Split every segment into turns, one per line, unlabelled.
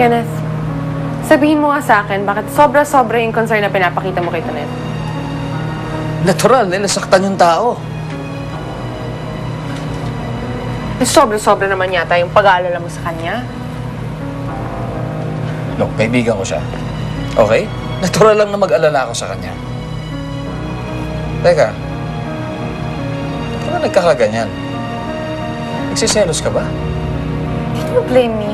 Kenneth, sabihin mo nga sa akin, bakit sobra-sobra yung concern na pinapakita mo kay Tonet?
Natural, nasaktan yung tao.
Sobra-sobra naman yata yung pag-aalala mo sa kanya.
Look, kaibigan ko siya. Okay? Natural lang na mag-alala ako sa kanya. Teka. Ano nagkakaganyan? Nagsiselos ka ba?
Don't blame me.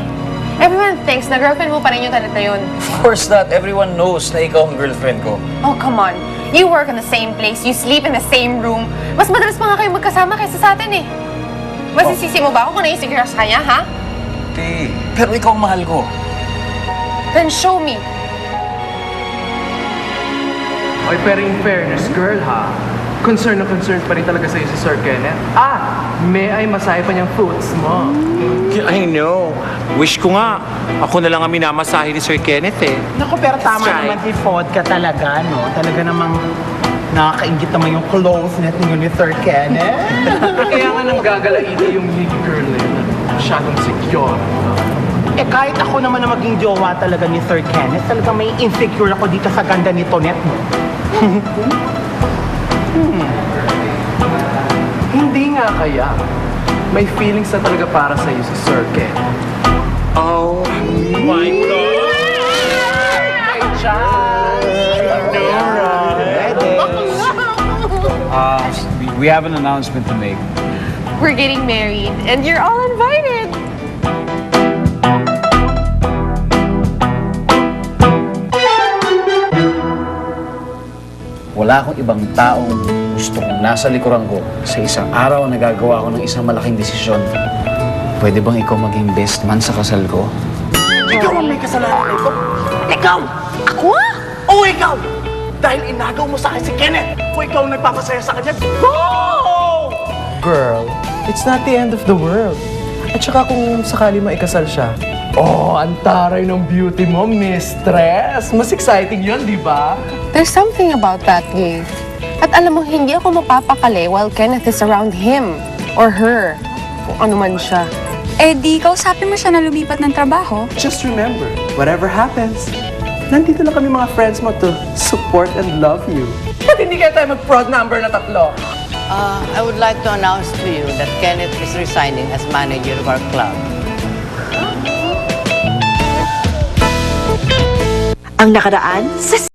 Everyone thinks na girlfriend mo pa rin yung Tonet na yun.
Of course not. Everyone knows na ikaw ang girlfriend ko.
Oh, come on. You work in the same place, you sleep in the same room. Mas madalas pa nga kayo magkasama kaysa sa atin eh. Masisisi mo ba ako kung naisecure sa kanya, ha?
Pero ikaw ang mahal ko.
Then show me.
Oy, pero in fairness, girl ha, concern na concern pa rin talaga sa'yo si Sir Kenneth. May ay masahe pa niyang fruits mo.
I know. Wish ko nga. Ako na lang ang minamasahe ni Sir Kenneth eh.
Naku, pero tama naman si Vodka talaga, no? Talaga namang nakakaingit naman yung closeness ninyo ni Sir Kenneth.
Kaya nga nang gagalaiti yung big girl na yun. Masyadong secure.
Eh kahit ako naman na maging jowa talaga ni Sir Kenneth, talaga may insecure ako dito sa ganda ni Tonet, no?
Hindi nga kaya. May feelings na talaga para sa'yo si Sir Kenneth.
Oh my God!
We have an announcement to make.
We're getting married, and you're all invited.
Wala akong ibang taong gusto kong nasa likuran ko sa isang araw na gagawa ko ng isang malaking desisyon. Pwede bang ikaw maging best man sa kasal ko?
Ikaw ang may kasalanan nito. Ikaw! Ako? Oo, ikaw! Dahil inagaw mo sa akin si Kenneth. Kung ikaw ang nagpapasaya sa kanya, go!
Girl, it's not the end of the world. At saka kung sakali maikasal siya,
Oh, ang taray ng beauty mo, mistress. Mas exciting yun, di ba?
There's something about that gift. At alam mo, hindi ako mapapakali while Kenneth is around him or her. Kung ano man siya.
Eh di, kausapin mo siya na lumipat ng trabaho.
just remember, whatever happens, nandito lang kami mga friends mo to support and love you.
Ba't hindi kaya tayo mag-prod number na tatlo?
I would like to announce to you that Kenneth is resigning as manager of our club.
Ang nakaraan sa